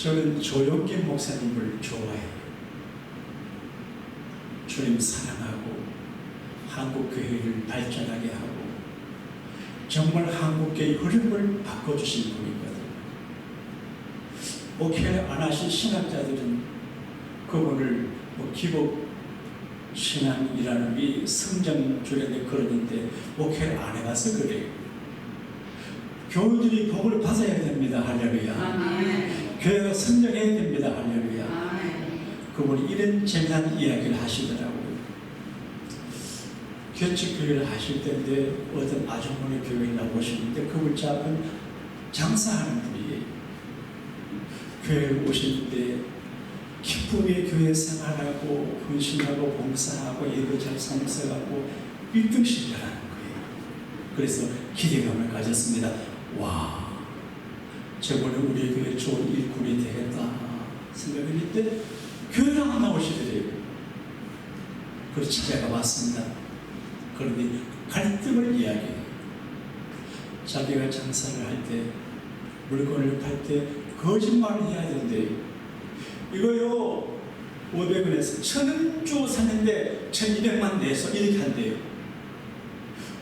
저는 조용길 목사님을 좋아해요. 주님 사랑하고 한국교회를 발전하게 하고 정말 한국교회의 흐름을 바꿔주신 분이거든요. 목회 안 하신 신학자들은 그분을 기복 신앙이라는 이 성장줄에 그러는데 목회를 안 해봐서 그래요. 교우들이 복을 받아야 됩니다. 할렐루야. 아멘. 교회가 성장해야 됩니다. 할렐루야. 아멘. 그분이 이런 재미난 이야기를 하시더라고요. 교칙교회를 하실 때인데 어떤 아주머니 교회에 나오시는데 그분 작은 장사하는 분이에요. 교회에 오시는데 기쁨의 교회 생활하고 헌신하고 봉사하고 예배 잘 섬겨하고 1등씩을 하는 거예요. 그래서 기대감을 가졌습니다. 와, 저번에 우리 교회 좋은 일꾼이 되겠다 생각했는데 교회를 안 나오시더래요. 그래서 찾아가 봤습니다. 그런데 갈등을 이야기해요. 자기가 장사를 할 때 물건을 팔 때 거짓말을 해야 된대요. 이거요 500원에서 1,000원 주고 샀는데 1,200만 내서 이렇게 한대요.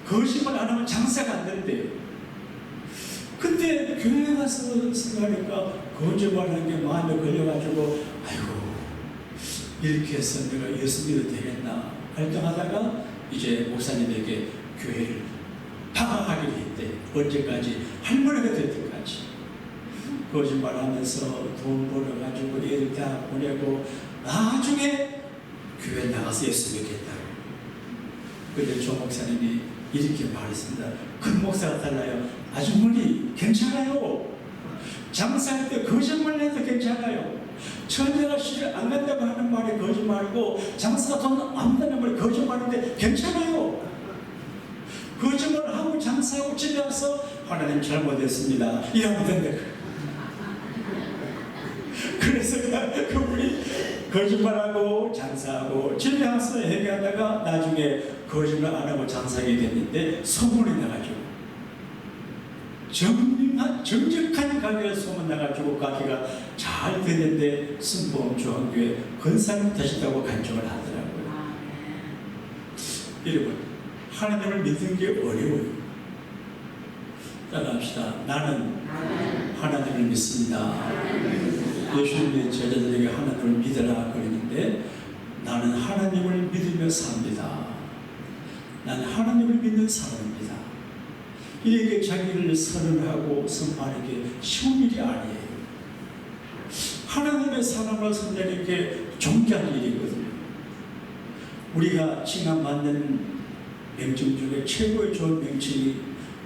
거짓말 안 하면 장사가 안 된대요. 근데 교회 가서 생각하니까 거짓말하는 게 마음에 걸려가지고 아이고 이렇게 해서 내가 예수 믿어도 되겠나 갈등하다가 이제 목사님에게 교회를 파악하기로 했대. 언제까지? 할머니가 될 때까지. 거짓말하면서 돈 벌어가지고 애들 다 보내고 나중에 교회 나가서 예수 믿겠다고. 근데 조 목사님이 이렇게 말했습니다. 큰 목사가 달라요. 아주머니 괜찮아요. 장사할 때 거짓말 해도 괜찮아요. 처녀가 시를 안 간다고 하는 말이 거짓말이고 장사가 돈 안 된다는 말이 거짓말인데 괜찮아요. 거짓말하고 장사하고 집에 와서 하나님 잘못했습니다 이러면 된다. 그래서 그분이 거짓말하고 장사하고 집에 와서 얘기하다가 나중에 거짓말 안 하고 장사하게 됐는데 소문이 나가지고 정직한 가게에 소문 나가지고 가게가 잘 되는데 순복음 중앙교회 권사님 되셨다고 간증을 하더라고요. 여러분 하나님을 믿는 게 어려워요. 따라합시다. 나는 하나님을 믿습니다. 예수님의 제자들에게 하나님을 믿으라 그러는데 나는 하나님을 믿으며 삽니다. 나는 하나님을 믿는 사람입니다. 이렇게 자기를 선언하고 선포하는 게 쉬운 일이 아니에요. 하나님의 사람을 선대하는 게 존귀한 일이거든요. 우리가 칭함받는 명칭 중에 최고의 좋은 명칭이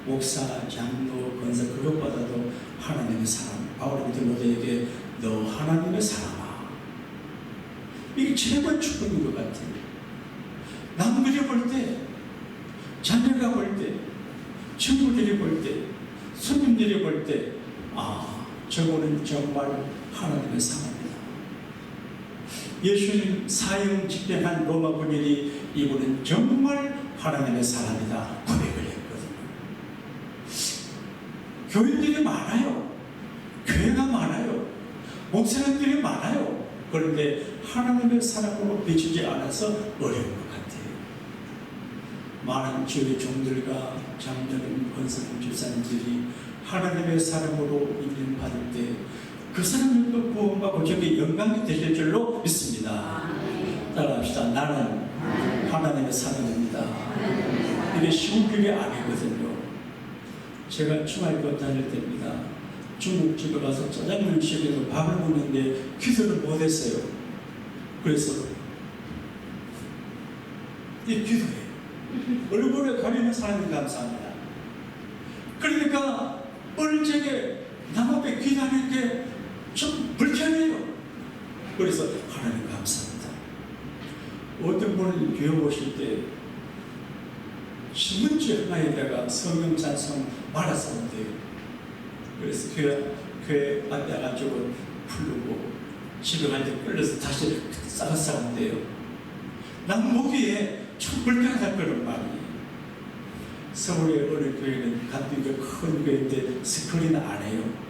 목사, 장로, 권사 그것보다도 하나님의 사람. 바울이 디모데에게 너 하나님의 사람아. 이게 최고의 축복인 것 같아요. 남들이 볼 때, 자녀가 볼 때, 친구들이 볼 때, 손님들이 볼 때, 아, 저거는 정말 하나님의 사람이다. 예수님 사형 집행한 로마 군인이 이분은 정말 하나님의 사람이다 고백을 했거든요. 교인들이 많아요. 교회가 많아요. 목사님들이 많아요. 그런데 하나님의 사람으로 비치지 않아서 어려운 것 같아요. 많은 주의 종들과 장로님, 권사님, 집사님들이 하나님의 사람으로 인정받을 때 그 사람들도 구원받고 저게 영광이 되실 줄로 믿습니다. 따라합시다. 나는 하나님의 사람입니다. 이게 쉬운 일이 아니거든요. 제가 중학교 다닐 때입니다. 중국집에 가서 짜장면 집에서 밥을 먹는데 기도를 못했어요. 그래서 이 기도해요. 얼굴에 가리는 사람이 감사합니다. 그러니까 얼적에 남 앞에 기도하는 게 좀 불편해요. 그래서 하나님 감사합니다. 어떤 분은 교회 오실 때 신문지 하나에다가 성경 찬송 말아서 온대요. 그래서 교회 앞에 와가지고 부르고 집에 갈 때 끌려서 다시 싸가싸 온대요. 난 보기에 참 불편하다 그런 말이에요. 서울의 어느 교회는 간비가 큰 교회인데 스크린 안 해요.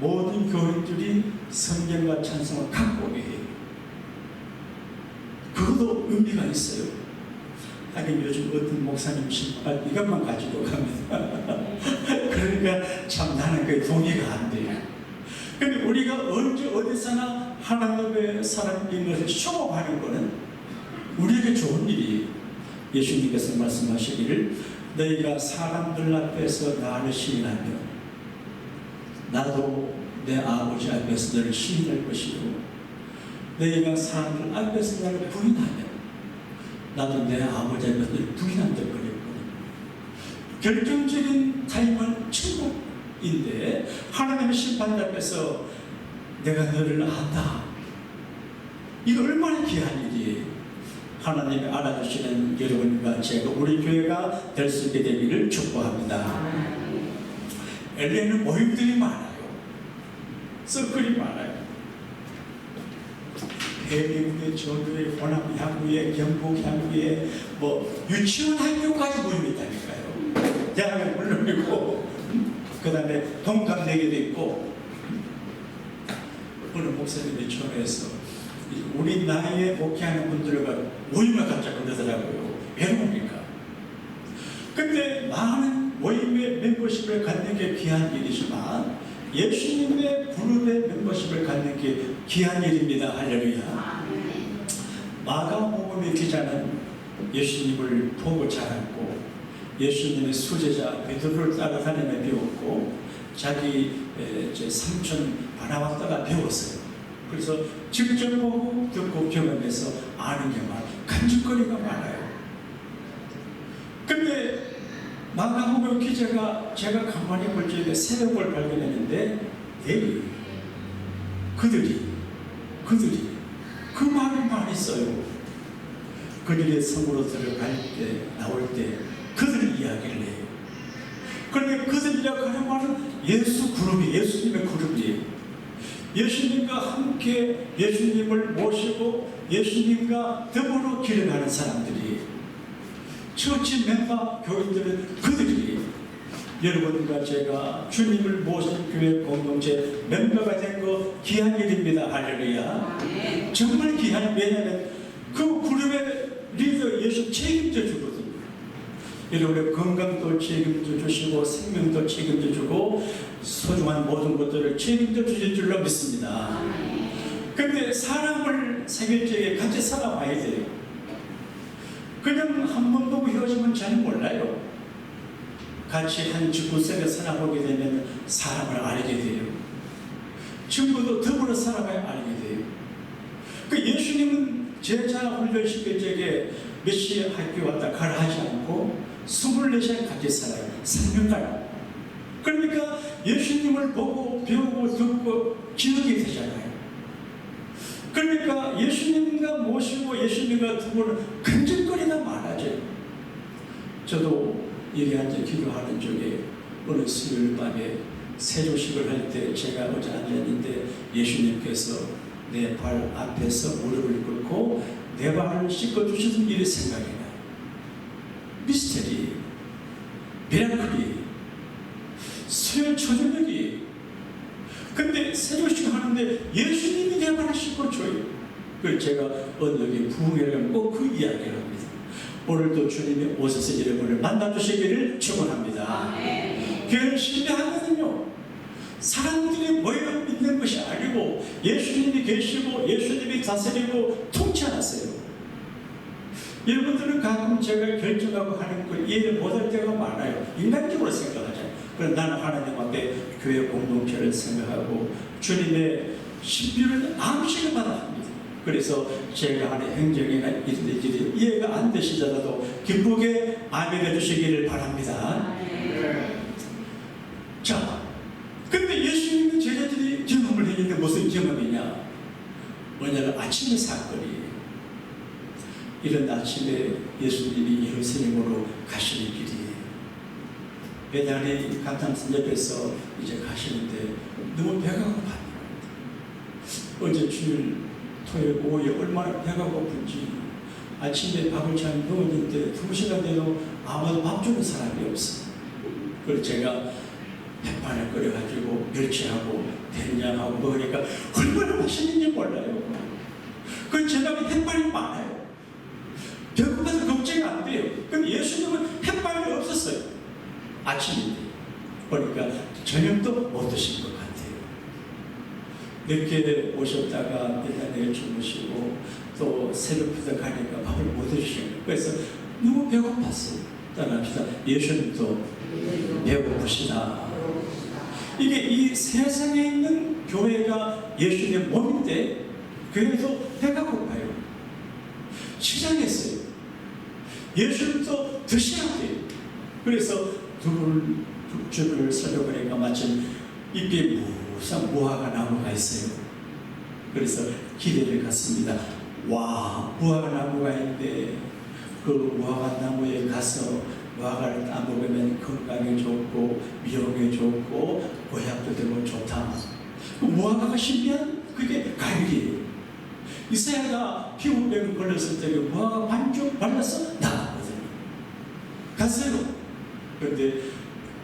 모든 교인들이 성경과 찬송을 갖고 해요. 그것도 의미가 있어요. 하긴 요즘 어떤 목사님 신발 이것만 가지고 갑니다. 그러니까 참 나는 그게 동의가 안 돼요. 근데 우리가 언제 어디서나 하나님의 사람인 것을 쇼업하는 것은 우리에게 좋은 일이에요. 예수님께서 말씀하시기를 너희가 사람들 앞에서 나를 시인하면 나도 내 아버지 앞에서 너를 시인할 것이고 너희가 사람들 앞에서 나를 부인하면 나도 내 아버지 앞에서 너를 부인한다고 그랬거든요. 결정적인 타임은 천국인데 하나님의 심판 앞에서 내가 너를 안다. 이거 얼마나 귀한 일이에요. 하나님이 알아주시는 여러분과 제가 우리 교회가 될 수 있게 되기를 축복합니다. LA는 모임들이 많아요. 서클이 많아요. 해외에, 전주에, 호남 향후에, 경북 향후에, 뭐 유치원 학교까지 모임이 있다니까요. 대학은 물론이고, 그 다음에 동갑내기도 있고. 어느 목사님이 전화해서 우리 나이에 목회하는 분들과 모임을 갖자고 그러더라고요. 외로우니까. 근데 많은 모임의 멤버십을 갖는 게 귀한 일이지만 예수님의 그룹의 멤버십을 갖는 게 귀한 일입니다. 할렐루야. 마가복음의 기자는 예수님을 보고 자랐고 예수님의 수제자 베드로를 따라다니며 배웠고 자기 삼촌 바나바다가 배웠어요. 그래서 직접 보고 듣고 경험해서 아는 게 많아요. 간증거리가 많아요. 근데 마가복음 기자가 제가 가만히 볼 적에 세 명을 발견했는데 그들이 그 말을 많이 써요. 그들의 성으로 들어갈 때 나올 때 그들의 이야기를 해요. 그런데 그들이라고 하는 말은 예수 그룹이 예수님의 그룹이에요. 예수님과 함께 예수님을 모시고 예수님과 더불어 길을 가는 사람들이 처치 멤버 교인들은 그들이 여러분과 제가 주님을 모신 교회 공동체 멤버가 된 거 귀한 일입니다. 할렐루야. 정말 귀한. 왜냐하면 그 그룹의 리더 예수 책임져 주거든요. 여러분의 건강도 책임져 주시고 생명도 책임져 주고 소중한 모든 것들을 책임져 주실 줄로 믿습니다. 그런데 사람을 생일적에 같이 살아봐야 돼요. 그냥 한 번 보고 헤어지면 잘 몰라요. 같이 한 집구석에 살아보게 되면 사람을 알게 돼요. 친구도 더불어 살아가야 알게 돼요. 그 예수님은 제자 훈련시킬 적에 몇 시에 학교 왔다 가라 하지 않고 24시간 같이 살아요. 3년간. 그러니까 예수님을 보고 배우고 듣고 기억이 되잖아요. 그러니까 예수님과 모시고 예수님과 두고는 간증거리가 많아져요. 저도 여기 앉아 기도하는 중에 어느 수요일 밤에 세조식을 할 때 제가 어제 앉았는데 예수님께서 내 발 앞에서 무릎을 꿇고 내 발을 씻어주시는 일이 생각이 나요. 미스터리, 미라클이, 수요일 초저녁이. 근데 세조식 하는데 예수님이 내 발을 씻어줘요. 그래서 제가 언덕에 부흥회를 가면 꼭 그 이야기를 합니다. 오늘도 주님이 오셔서 여러분을 만나주시기를 축원합니다. 교회는 신뢰하거든요. 사람들이 모여 믿는 것이 아니고 예수님이 계시고 예수님이 다스리고 통치하세요. 여러분들은 가끔 제가 결정하고 하는 걸 이해를 못할 때가 많아요. 인간적으로 생각하잖아요. 그럼 나는 하나님 앞에 교회 공동체를 생각하고 주님의 신비를 암시를 받아 합니다. 그래서 제가 하는 행정이나 이런 일들이 이해가 안 되시더라도 기쁘게 아멘해 주시기를 바랍니다. 자, 근데 예수님은 제자들이 경험을 했는데 무슨 경험이냐? 뭐냐면 아침의 사건이에요. 이런 아침에 예수님이 예루살렘으로 가시는 길이에요. 베다니 감탄산 옆에서 이제 가시는데 너무 배가 고파요. 어제 주일 토요일 오후에 얼마나 배가 고픈지 아침에 밥을 잘 먹었는데 2시간 돼도 아무도 밥 주는 사람이 없어요. 그래서 제가 햇반을 끓여가지고 몇 멸치하고 된장하고 먹으니까 얼마나 맛있는지 몰라요. 그 제답이 햇반이 많아요. 배고파서 걱정이 안 돼요. 근데 예수님은 햇반이 없었어요. 아침인데 보니까 저녁도 못 드신 것 같아요. 늦게 오셨다가 베타니에 주무시고 또 새벽부터 가니까 밥을 못 드시고 그래서 너무 배고팠어요. 떠납시다. 예수님도 배고프시다. 이게 이 세상에 있는 교회가 예수님의 몸인데 교회도 배가 고파요. 시장했어요. 예수님도 드셔야 돼요. 그래서 둘을 살펴보니까 마침 입에 무화과 나무가 있어요. 그래서 기대를 갖습니다. 와, 무화과 나무가 있는데 그 무화과 나무에 가서 무화과를 따먹으면 건강에 좋고 미용에 좋고 보약도 되고 좋다. 그 무화과가 신비한 그게 과일이에요. 이사야가 피부병 걸렸을 때 무화과 반죽 발라서 나갔거든요. 갔어요. 그런데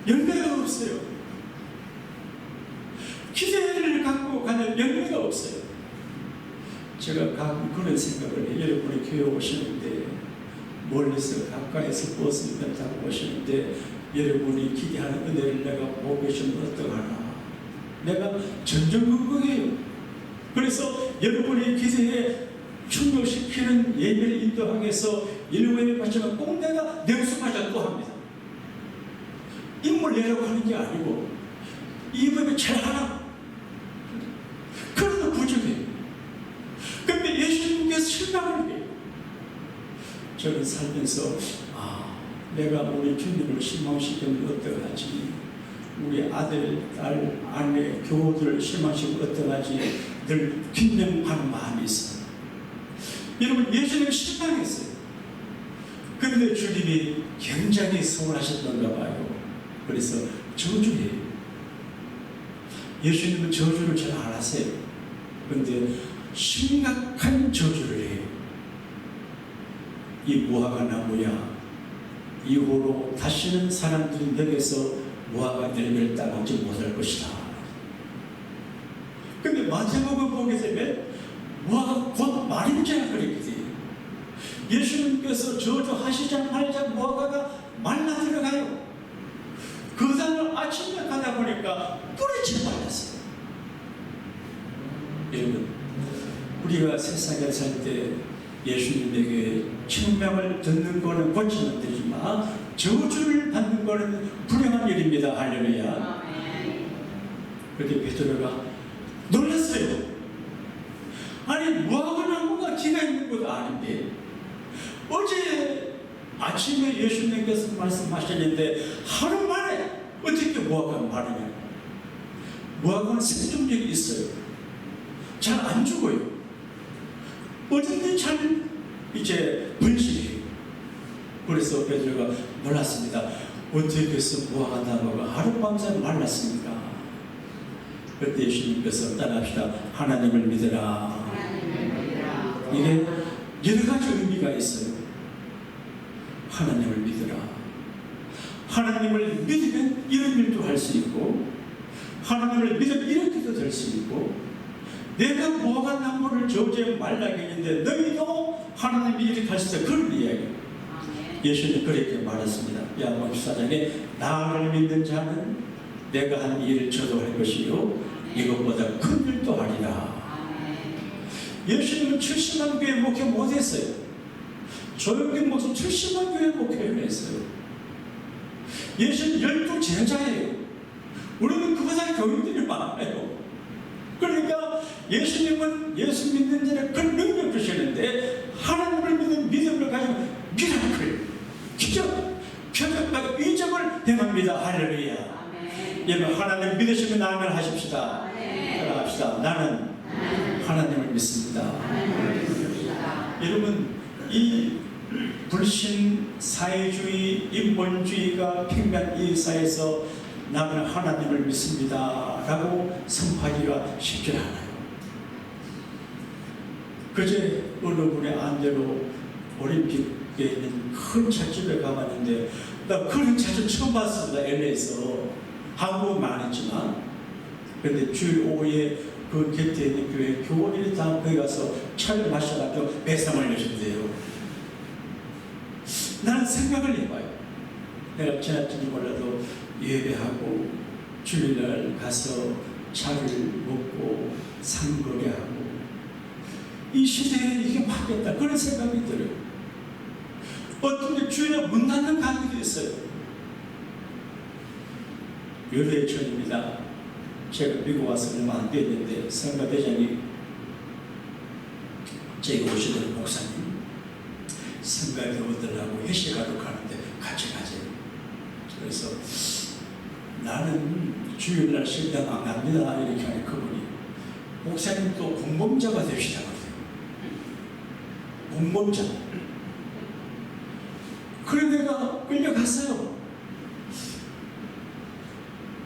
열매가 없어요. 기대를 갖고 가는 열매가 없어요. 제가 가끔 그런 생각을 해요. 여러분이 교회 오시는데 멀리서 가까이서 버스를 타고 오시는데 여러분이 기대하는 은혜를 내가 보고 계시면 어떡하나. 내가 전전긍긍해요. 그래서 여러분의 기대에 충족시키는 예배를 인도하기 위해서 일부에 맞지만 꼭 내가 냉수마저 또 합니다. 인물 내려고 하는 게 아니고 이번에 잘하나? 그러나 부족해요. 근데 예수님께서 실망을 해요. 저는 살면서 내가 우리 주님을 실망시키면 어떡하지? 우리 아들, 딸, 아내, 교우들을 실망시키면 어떡하지? 늘 긴장하는 마음이 있어요. 여러분, 예수님 실망했어요. 그런데 주님이 굉장히 서운하셨던가 봐요. 그래서 저주해요. 예수님은 저주를 잘 안 하세요. 그런데 심각한 저주를 해요. 이 무화과 나무야, 이후로 다시는 사람들이 내게서 무화과 열매를 따먹지 못할 것이다. 근데 마태복음 보게 되면 무화과 곧 말임자가 그랬거든요. 예수님께서 저주하시자마자 무화과가 말라 들어가요. 그 다음날 아침에 가다 보니까 뿌리채 말랐어요. 여러분, 우리가 세상에 살 때 예수님에게 청명을 듣는 거는 고치는 되지만 저주를 받는 거는 불행한 일입니다. 할렐루야. 그때 베드로가 놀랐어요. 아니, 무화과 나무가 기가 있는 것도 아닌데 어제 아침에 예수님께서 말씀하셨는데 하루 만에 어떻게 무화과가 마르냐. 무화과는 생존력이 있어요. 잘 안 죽어요. 어쨌든 잘 이제 번식해요. 그래서 베드로가 놀랐습니다. 어떻게 해서 무화과 나무가 하룻밤새 말랐습니까? 그때 예수님께서 따라합시다. 하나님을 믿으라. 이게 여러 가지 의미가 있어요. 하나님을 믿으라. 하나님을 믿으면 이런 일도 할 수 있고, 하나님을 믿으면 이렇게도 될 수 있고, 내가 무화과 나무를 저주에 말라게 했는데 너희도 하나님이 이렇게 할 수 있다. 그런 이야기. 예수님 그렇게 말했습니다. 야고보 14장에 나를 믿는 자는 내가 한 일을 저도 할 것이요 이것보다 큰 일도 하리라. 예수님은 70만 교회 목회 못했어요. 조용경 목사 70만 교회 목회를 했어요. 예수님 12 제자예요. 우리는 그보다 교인들이 많아요. 그러니까 예수님은 예수 믿는 자를 큰 능력 주시는데 하나님을 믿는 믿음을 가지고 미라클, 기적, 표적과 이적을 행합니다. 할렐루야. 여러분, 하나님 믿으시면 아멘 하십시다. 따라합시다. 나는 하나님을 믿습니다. 여러분, 이 불신, 사회주의, 인본주의가 팽배한 이 사회에서 나는 하나님을 믿습니다 라고 선포하기가 쉽지 않아요. 그제 어느 분의 안대로 올림픽에 있는 큰 찻집에 가봤는데 나 그런 찻집 처음 봤습니다. LA에서 한국은 많았지만 그런데 주일 오후에 그 곁에 있는 교회 교원들이 다 거기 가서 차를 마셔가지고 매상을 내준대요. 나는 생각을 해봐요. 내가 지날지는 몰라도 예배하고 주일날 가서 차를 먹고 상거래하고 이 시대에 이게 맞겠다 그런 생각이 들어요. 어떤 게 주일에 문 닫는 가게도 있어요. 요새 전입니다. 제가 미국 와서 얼마 안 됐는데 성가대장이 제가 오시던 목사님 성가대 오더라고 회식하러 가는데 같이 가세요. 그래서 나는 주일날 식당 안 갑니다 이렇게 하니 그분이 목사님도 공범자가 되시다 그래요. 공범자. 그래 내가 끌려갔어요.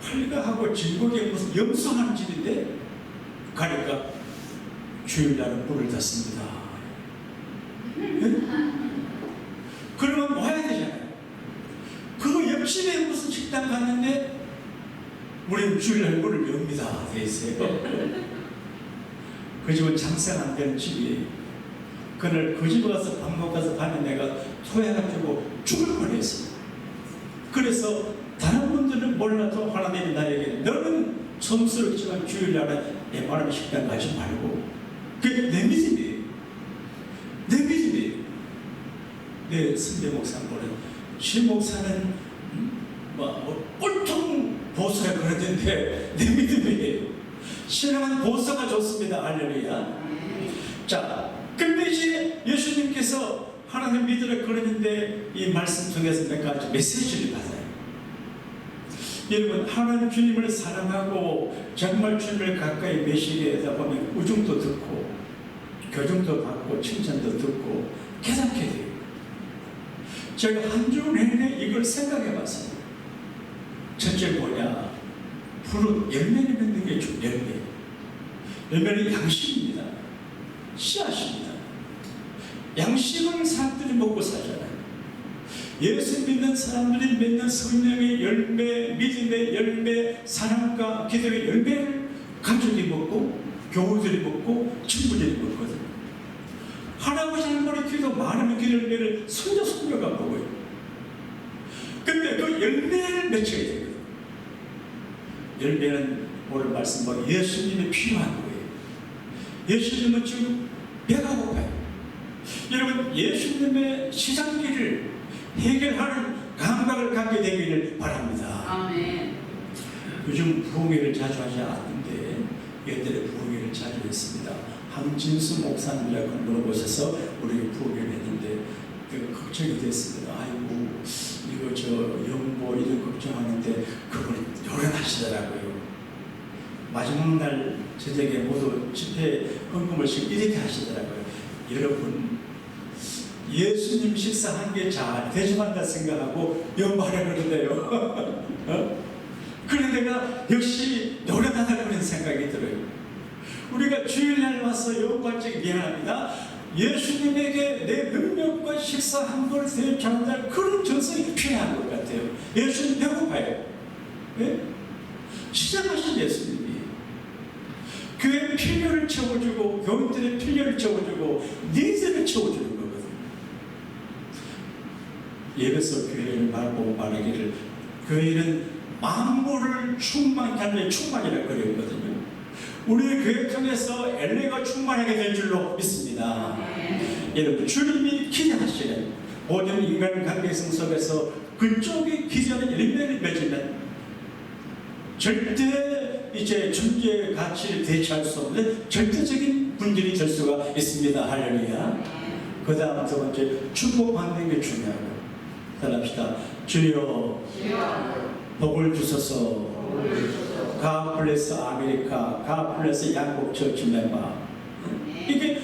팔가하고 진국에 무슨 염소하는 집인데 가니까 주일날은 문을 닫습니다. 네? 그러면 와야 되잖아요. 그 옆집에 무슨 식당 갔는데 우리는 주일날 문을 엽니다. 돼 있어요. 그 집은 장사가 안 되는 집이에요. 그날 그 집에 가서 밥 먹고 가서 봤는데 내가 토해가지고 죽을 뻔했어요. 그래서 다른 분들은 몰라도 하나님이 나에게 너는 촌스럽지만 주일날은 웬만하면 식당 가지 말고 그게 내 믿음이에요. 내 믿음이에요. 내 선배 목사님은 시 목사는 꼴통 보수가 그러던데 내 믿음이에요. 신앙은 보수가 좋습니다. 할렐루야. 자, 근데 이제 예수님께서 하나님 믿으라 그러는데 이 말씀 통해서 몇 가지 메시지를 받아요. 여러분 하나님 주님을 사랑하고 정말 주님을 가까이 매시게 하다 보면 우중도 듣고 교정도 받고 칭찬도 듣고 깨닫게 돼요. 제가 한 주 내내 이걸 생각해 봤어요. 첫째 뭐냐? 푸른 열매를 맺는 게 열매. 열매는 양식입니다. 씨앗입니다. 양식은 사람들이 먹고 살잖아요. 예수 믿는 사람들이 맺는 성령의 열매, 믿음의 열매, 사랑과 기도의 열매를 가족이 먹고 교우들이 먹고 친구들이 먹거든요. 할아버지 할머니 기도 많으면 그 열매를 손녀가 먹어요. 근데 그 열매를 맺혀야 되거든요. 열매는 오늘 말씀과 예수님이 필요한 거예요. 예수님은 지금 배가 고파요. 여러분 예수님의 시장기를 해결하는 감각을 갖게 되기를 바랍니다. 아멘. 요즘 부흥회를 자주 하지 않는데 옛날에 부흥회를 자주 했습니다. 함진수 목사님이라고 물어보셔서 우리 부흥회를 했는데 걱정이 됐습니다. 아이고 이거 저 영보 이런 걱정하는데 그걸 요란하시더라고요. 마지막 날 저녁에 모두 집회 헌금을씩 이렇게 하시더라고요. 여러분 예수님 식사한 게 잘 대접한다 생각하고 연말에 그러는데요. 그래 내가 역시 노련하다 그런 생각이 들어요. 우리가 주일날 와서 영관적이 미안합니다. 예수님에게 내 능력과 식사한 걸 대접한다는 그런 정성이 필요한 것 같아요. 예수님 배고파요. 네? 시작하신 예수님이 교회 필요를 채워주고 교인들의 필요를 채워주고 니즈를 채워주는 거거든요. 예배서 교회를 말고 말하기를 교회는 만물을 충만케 하는 충만이라고 그랬거든요. 우리의 교회 통해서 엘레가 충만하게 될 줄로 믿습니다. 여러분 주님이 기대하시는 모든 인간 관계성 속에서 그쪽이 기대하는 열매를 맺으면 절대 이제 존재의 가치를 대체할 수 없는 절대적인 분들이 될 수가 있습니다. 할렐루야. 그 다음 두 번째 축복받는 게 중요하고 따라합시다. 주여 복을 주소서. God bless 아메리카, God bless 양국 처치 멤버. 이게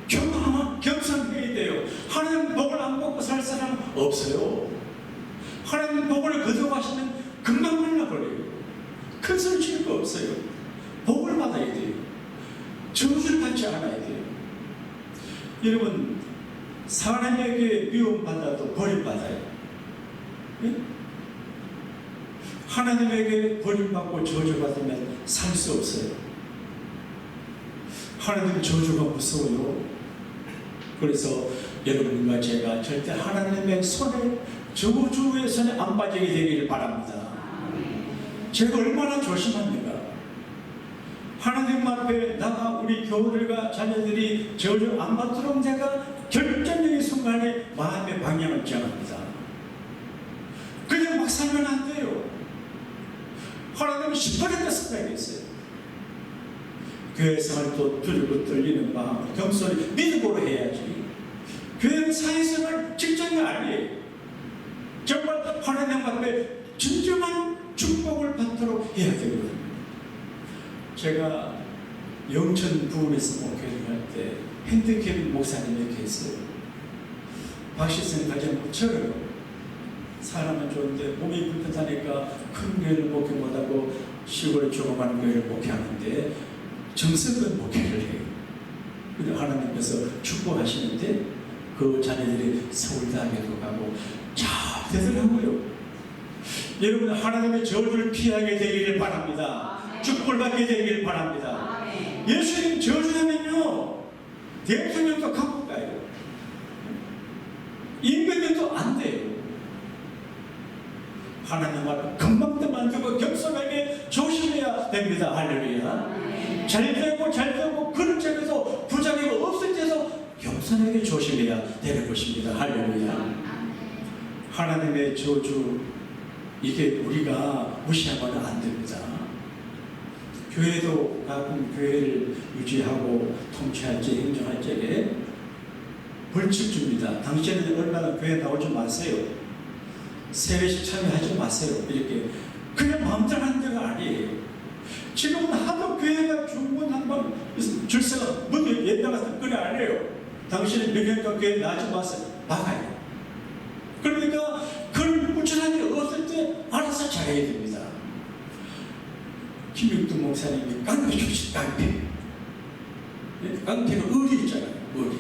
겸손해야 돼요. 하나님 복을 안 먹고 살 사람 없어요. 하나님 복을 거둬가시면 금방 말라버려요. 큰 소리 칠 거 없어요. 복을 받아야 돼요. 저주를 받지 않아야 돼요. 여러분 사람에게 미움받아도 버림받아요. 네? 하나님에게 버림받고 저주받으면 살 수 없어요. 하나님 저주가 무서워요. 그래서 여러분과 제가 절대 하나님의 손에, 저주의 손에 안 빠지게 되기를 바랍니다. 제가 얼마나 조심합니까? 하나님 앞에 나가 우리 교우들과 자녀들이 저주 안 받도록 내가 결정적인 순간에 마음의 방향을 정합니다. 그냥 막 살면 안 돼요. 하나님은 시퍼렇게 생각했어요. 교회 생활도 두렵고 떨리는 마음으로 겸손히 믿음으로 해야지. 교회 사회생활 직장이 아니에요. 정말 하나님 앞에 진정한 축복을 받도록 해야 되거든요. 제가 영천 부원에서 목회를 할 때 핸디캡 목사님이 계세요. 박시선 가정처럼 사람은 좋은데 몸이 불편하니까 큰 교회를 목회 못하고 시골에 조그마한 교회를 목회하는데 정성껏 목회를 해요. 근데 하나님께서 축복하시는데 그 자녀들이 서울대학교도 가고 잘 되더라고요. 여러분, 하나님의 저주를 피하게 되기를 바랍니다. 축복을 받게 되기를 바랍니다. 예수님 저주하면요 대통령도 감옥 가요. 임금님도 안 돼요. 하나님 앞에 금방도 만들고 겸손하게 조심해야 됩니다. 할렐루야. 잘 되고 그런 쪽에서 부자리가 없을 때도 겸손하게 조심해야 되는 것입니다. 할렐루야. 하나님의 저주, 이게 우리가 무시하면 안 됩니다. 교회도 가끔 교회를 유지하고 통치할 때, 행정할 때에 벌칙 줍니다. 당신은 얼마나 교회 나오지 마세요. 세례식 참여하지 마세요. 이렇게 그냥 마음대로 하는 데가 아니에요. 지금은 하도 교회가 중문 한번 줄서가 문을 옛날같은 그래 안 해요. 당신은 명예과 교회 나지 마세요. 막아요. 그러니까 그런 꾸준함이 없을 때 알아서 잘해야 됩니다. 김육두 목사님이 깡패 출신, 깡패. 깡패가 의리 있잖아요. 의리.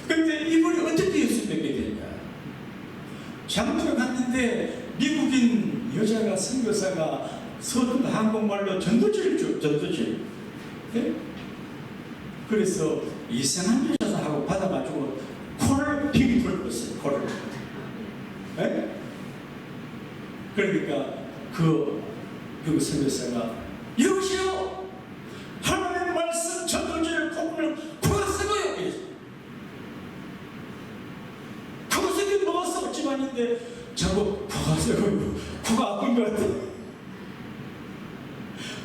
근데 이분이 어떻게 예수 믿게 되냐? 장소에 갔는데 미국인 여자가 선교사가 서툰 한국말로 전도지를 줘. 전도지. 네? 그래서 이상한 여자다 하고 받아가지고 코를 빙 불었어요. 코를. 네? 그러니까 그 선교사가 여보세요, 하나님의 말씀 전도지를 콧물을 코가 쓰고요. 코가 쓰긴 뭐가 썩지만인데 자꾸 코가 쓰고요. 코가 아픈 것 같아.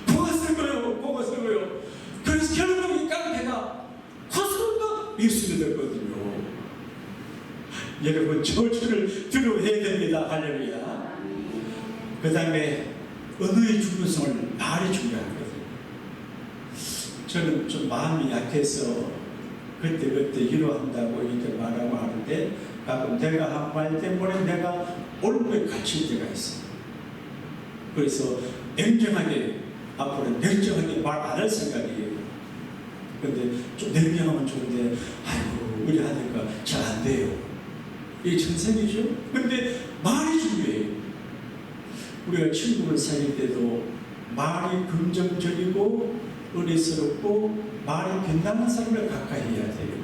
코가 쓰고요. 그래서 결국 이 깡패가 코스가 예수 믿었거든요. 여러분, 저주를 들어야 됩니다. 할렐루야. 그 다음에 언어의 중요성을 말이 중요하거든요. 저는 좀 마음이 약해서 그때 위로한다고 이렇게 말하고 하는데 가끔 내가 한 말 때문에 내가 올무에 갇힐 때가 있어요. 그래서 냉정하게, 앞으로 냉정하게 말 안 할 생각이에요. 근데 좀 냉정하면 좋은데 아이고 우리 아들과 잘 안 돼요. 이게 천생이죠. 근데 말이 중요해요. 우리가 친구를 사귈 때도 말이 긍정적이고 의리스럽고 말이 빛나는 사람을 가까이 해야 돼요.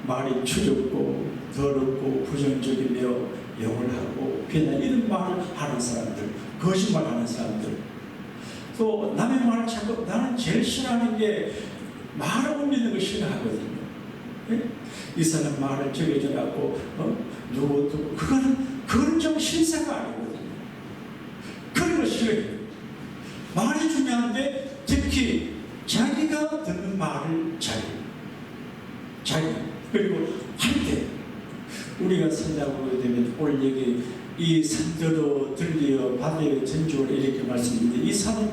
말이 추접고 더럽고 부정적이며 영을 비난 이런 말을 하는 사람들, 거짓말하는 사람들, 또 남의 말을 찾고 나는 제일 싫어하는 게 말을 옮기는 걸 싫어하거든요. 예? 이 사람 말을 저기 전하고 누구도 그건 좀 신사가 아니거든요. 그런 거 싫어해요. 말이 중요한데 특히 자기가 듣는 말을 자기 그리고 할 때 우리가 산다고 되면 오늘 여기 이 산더러 들리어 바다에 전주를 이렇게 말씀드리는데 이 산은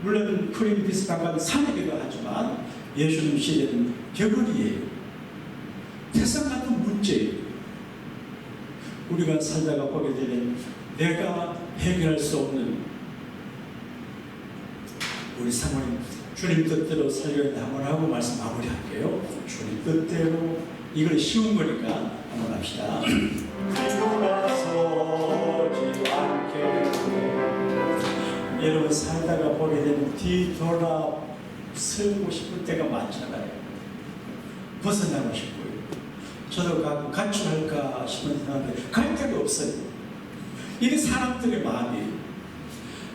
물론 크림 비슷한 산이기도 하지만 예수님 시대는 겨울이에요. 태산 같은 문제예요. 우리가 살다가 보게 되면 내가 해결할 수 없는 우리 사모님 주님 뜻대로 살려야 한번 하고 말씀 마무리할게요. 주님 뜻대로 이걸 쉬운 거니까 한번 합시다. 여러분 살다가 보게 되면 뒤돌아 서고 싶을 때가 많잖아요. 벗어나고 싶고요. 저도 가끔 가출할까 싶은 생각인데 갈 데가 없어요. 이게 사람들의 마음이에요.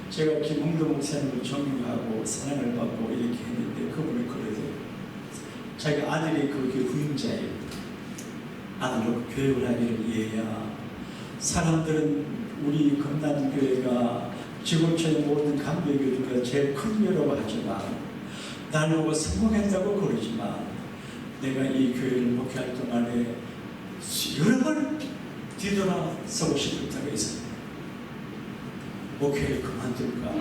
제가 김홍도 목사님을 존경하고 사랑을 받고 이렇게 했는데 그분이 그러대요. 자기 아들이 거기 후임자예요. 아들로 교육을 하기를 위해야 사람들은 우리 금단교회가 지구촌의 모든 감독교회가 제일 큰 교회라고 하지만 날 보고 성공했다고 그러지만 내가 이 교회를 목회할 동안에 여러 번 뒤돌아서고 싶을 때가 있어요. 목회를 그만둘까?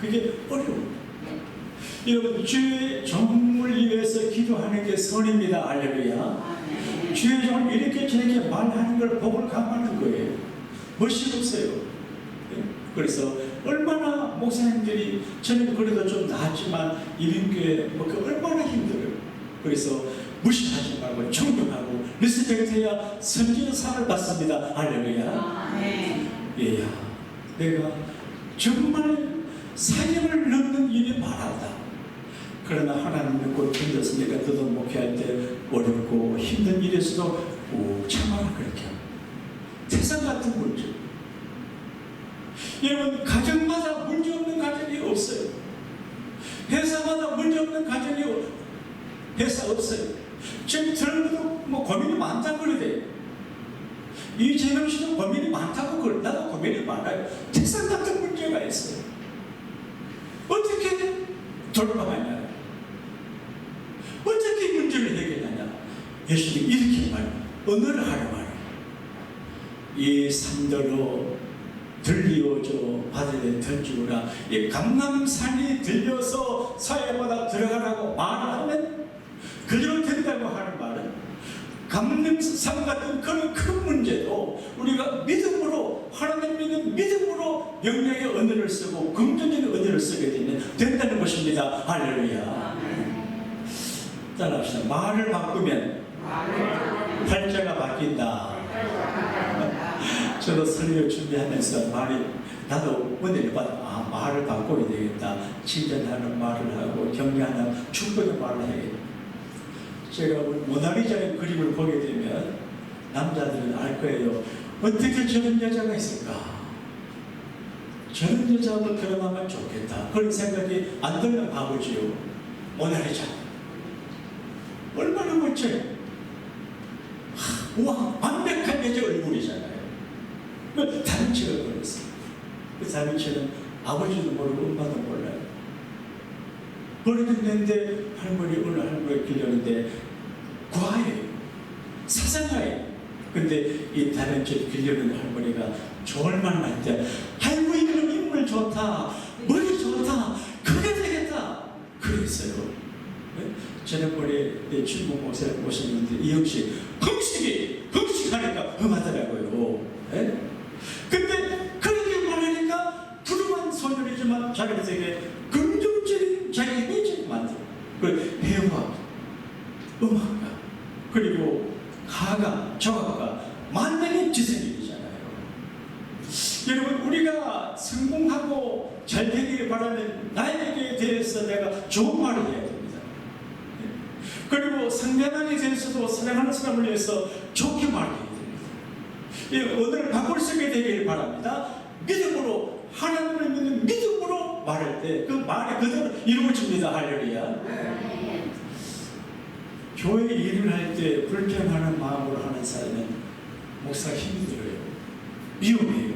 그게 어려워요. 여러분 주의 종을 위해서 기도하는 게 선입니다. 할렐루야. 주의 종을 이렇게 저렇게 말하는 걸 복을 감하는 거예요. 멋이 없어요. 그래서 얼마나 목사님들이 저는 그래도 좀 나았지만 이민교회 얼마나 힘들어요. 그래서 무시하지 말고 존경하고 리스펙트해야 선지자상을 받습니다. 할렐루야. 예야, 내가 정말 사역을 넘는 일이 많았다. 그러나 하나님 믿고 견뎠으니까 너도 목회할 때 어렵고 힘든 일에서도 꼭 참아라. 그렇게 세상 같은 문제, 여러분 가정마다 문제 없는 가정이 없어요. 회사마다 문제 없는 가정이 회사 없어요. 지금 들어도 뭐 고민이 많다고 그러대. 이재명 씨도 고민이 많다고 그래. 나도 고민이 많아요. 세상 같은 문제가 있어요. 어떻게 돌파하냐? 어떻게 문제를 해결하냐? 예수님이 이렇게 말해요. 언어를 하라 말이에요. 이 산더러 들리어져 바다에 던지구나. 이 감람산이 들려서 사회보다 들어가라고 말하면 그대로 된다고 하는 말은 감람산 같은 그런 큰 문제도 우리가 믿음으로, 하나님 믿는 믿음으로 명령의 언어를 쓰고 긍정적인 언어를 쓰게 되면 된다는 것입니다. 할렐루야. 따라합시다. 말을 바꾸면 팔자가 바뀐다. 저도 설교 준비하면서 나도 은혜를 받아 말을 바꿔야 되겠다. 칭찬하는 말을 하고 격려하는 축복의 말을 해야겠다. 제가 모나리자의 그림을 보게 되면 남자들은 알 거예요. 어떻게 저런 여자가 있을까? 저런 여자하고 결혼하면 좋겠다. 그런 생각이 안 들면 바보지요. 모나리자 얼마나 멋져요. 와, 완벽한 여자 얼굴이잖아요. 다빈치가 그랬어요. 그 다빈치는 아버지도 모르고 엄마도 몰라요. 버려졌는데 할머니 오늘 할머니 길렸는데 과해요. 사상가예요. 근데 이 다빈치를 길려는 할머니가 좋을 만할 때 아이고 이런 인물 좋다. 머리 좋다. 그게 되겠다. 그랬어요. 지난번에 중국 목사를 모셨는데 이형씨 흥식하니까 흥하더라고요. 근데 그렇게 말하니까 부름한 소년이지만 자기는 되게 긍정적인 자기 이미지를 만들어. 그 회화, 음악가, 그리고 가가, 저가가 만능의 지성인이잖아요. 여러분 우리가 성공하고 잘 되기를 바라면 나에게 대해서 내가 좋은 말을 해야 됩니다. 그리고 상대방에 대해서도 사랑하는 사람을 위해서 좋게 말해야 됩니다. 이 언어를 바꿀 수 있게 되기를 바랍니다. 믿음으로, 하나님을 믿는 믿음으로 말할 때 그 말이 그대로 이루어집니다. 할렐루야. 교회 일을 할 때 불평하는 마음으로 하는 사람은 목사가 힘이 들어요. 위험해요.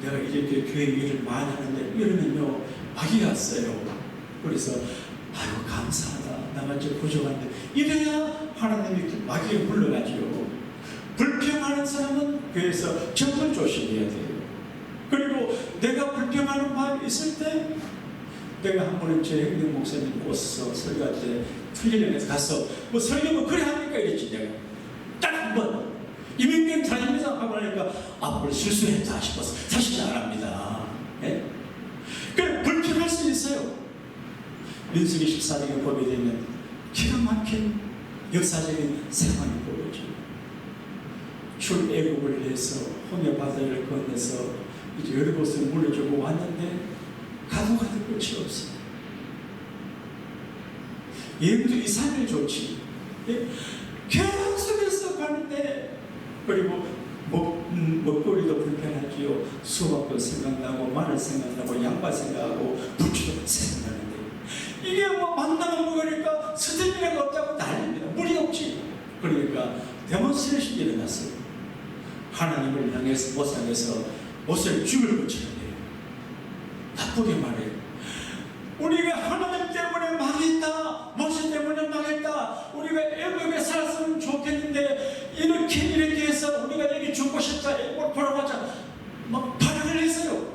내가 이렇게 교회 일을 많이 하는데 이러면요 막이 왔어요. 그래서 아유 감사하다. 나같이 부족한데 이래야 하나님이 마귀를 불러가지고 불평하는 사람은 교회에서 정말 조심해야 돼요. 그리고 내가 불평하는 마음이 있을 때 내가 한 번은 제 형님 목사님 모셔서 설교할 때 틀리려면서 가서 뭐 설교는 그래 합니까? 이랬지 내가 딱 한 번 이민경 다닙니다 하고 하니까 앞으로 실수했다 싶어서 다시 안 합니다. 예? 그래 불평할 수 있어요. 민수기 14장에 보게 되면 기가 막힌 역사적인 상황이 보여져요. 출애굽을 해서 홍해 바다를 건너서 이제 여러 곳을 물려주고 왔는데 가도 끝이 없어요. 여행도 2, 3일 좋지. 계속해서 가는데, 그리고 먹거리도 불편하지요. 수박도 생각나고, 마늘 생각나고, 양파 생각하고, 부추도 생각나는데, 이게 뭐 만나면 먹으니까 스테미나가 없다고 난립니다. 물이 없지. 그러니까 데몬스트레이션이 일어났어요. 하나님을 향해서 못상해서 옷을 죽을 붙여야 돼요. 나쁘게 말해요. 우리가 하나님 때문에 망했다, 모세 때문에 망했다, 우리가 애국에 살았으면 좋겠는데 이렇게 해서 우리가 여기 죽고 싶다, 애국을 보라고자 막 발악을 했어요.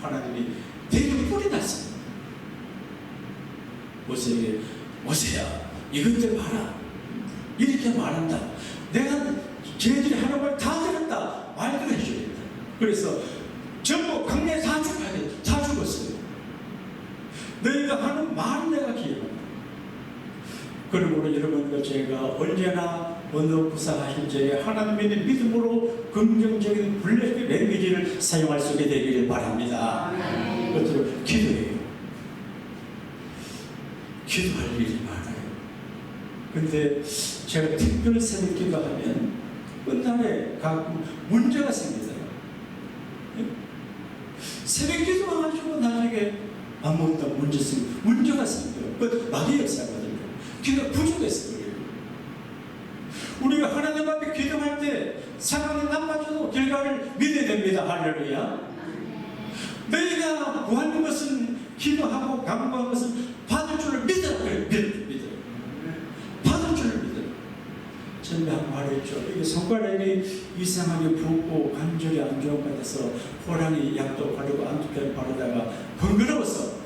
하나님이 되게 뿔이 났어요. 모세에게, 모세야, 이것들 봐라, 이렇게 말한다. 내가 쟤들이 하는 말 다 들었다, 말대로 해줘야겠다. 그래서 전부 강내에 다 죽어야 돼. 다 죽었어요. 너희가 하는 말은 내가 기억한다. 그러므로 여러분과 제가 언제나 어느 부상하실 적에 하나님의 믿음으로 긍정적인 블레스 랭귀지를 사용할 수 있게 되기를 바랍니다. 그것으로 기도해요. 기도할 일이 많아요. 근데 제가 특별 새벽 기도하면 끝날에 가끔 문제가 생기잖아요. 새벽 기도해가지고 나중에 아무것도 문제가 생겨요. 그 마귀의 역사거든요. 기도가 부족해서 그래요. 우리가 하나님 앞에 기도할 때 상황이 나빠져도 결과를 믿어야 됩니다. 할렐루야. 너희가 구하는 것은, 기도하고 간구하는 것은 받을 줄을 믿어라. 그래, 믿어라. 받을 줄을 믿어라. 전에 한 말했죠. 이게 손가락이 이상하게 붓고 관절이 안 좋은 것 같아서 호랑이 약도 바르고 안티프라민 바르다가 번거로워서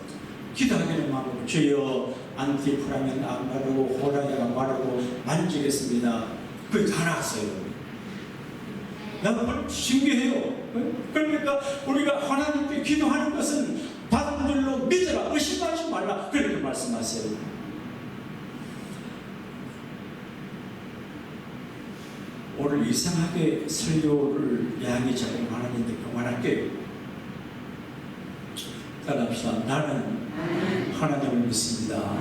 기도하기는 마음으로 주여 안티프라민 안 바르고 호랑이가 바르고 만지겠습니다. 그게 다 나왔어요. 나는 신기해요. 그러니까 우리가 하나님께 기도하는 것은 받은 줄로 믿어라, 의심하지 말라, 그렇게 말씀하세요. 오늘 이상하게 설교를 양이 작은 하나님께 그만할게요. 따라합시다. 나는 하나님을 믿습니다.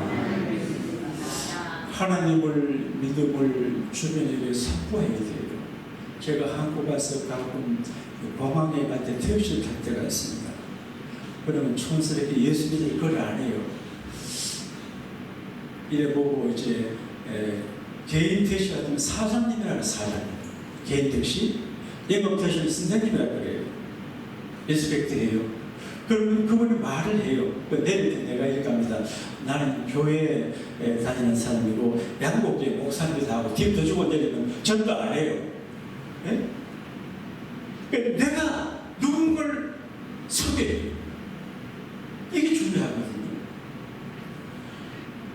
하나님을 믿음을 주변에게 선포해야 돼요. 제가 한국 가서 가끔 공항에 갈 때 택시를 탈 때가 있습니다. 그러면 촌스럽게 예수 믿을 걸 안 해요. 이래 보고 이제 개인 택시 같으면 사장님이라는 사장님, 개인 택시, 영업 택시 선생님이라 그래요. 리스펙트 해요. 그러면 그분이 말을 해요. 내릴 때 내가 이렇게 합니다. 나는 교회에 다니는 사람이고 양복에 목사님도 하고 팁도 주고 내리면 전도 안 해요. 네? 내가 누군가를 소개해요. 이게 중요하거든요.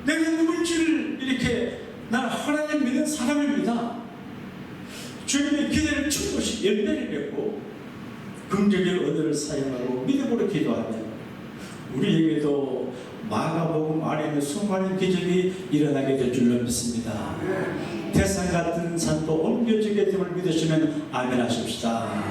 내가 누군지를 이렇게, 나는 하나님 믿는 사람입니다. 주님의 기대를 충분히 열매를 맺고 긍정의 언어를 사용하고 믿음으로 기도하면 우리에게도 마가복음 안에 있는 수많은 기적이 일어나게 될 줄로 믿습니다. 태산 같은 산도 옮겨지게 됨을 믿으시면 아멘 하십시다.